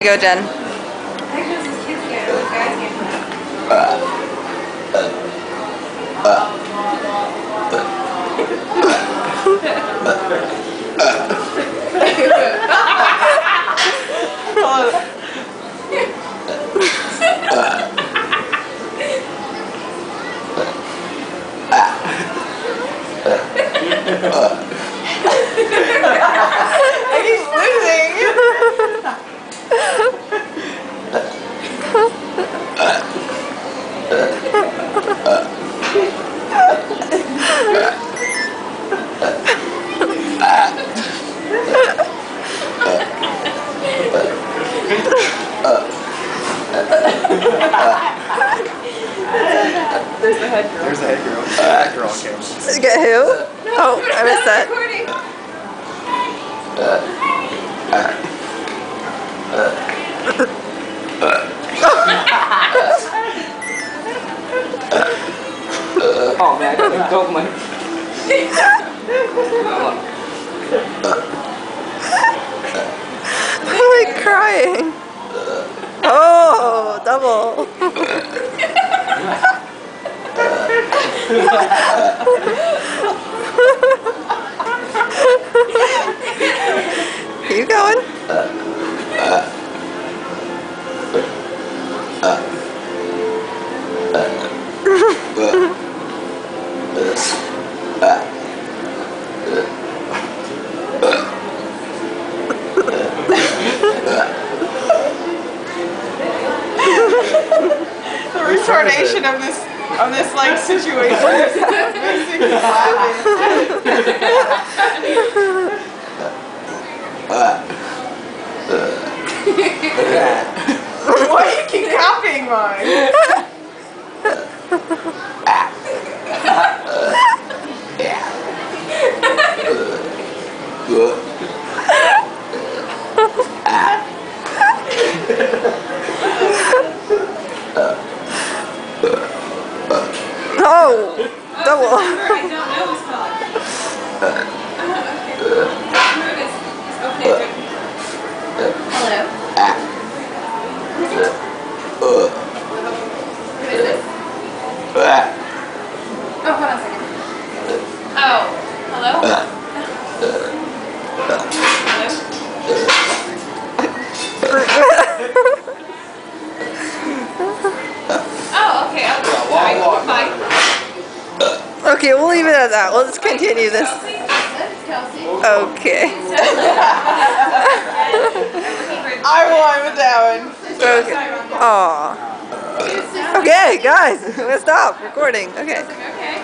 Go, Jen. He's losing. There's the head girl. There's the head girl. The head girl on camera. Get who? Oh, I missed that. Oh man, don't mind. I'm like crying. Oh, double. Keep going. The retardation of this like situation is makes me Why do you keep copying mine? Oh, double. I don't know his color. Okay. Hello. What is this? Oh, hold on a second. Oh, hello? Oh, okay. Sorry. Fine. Okay, we'll leave it at that. We'll just continue this. Kelsey. Okay. I won with that one. Okay. Aw. Okay, guys, we're gonna stop recording. Okay. Okay.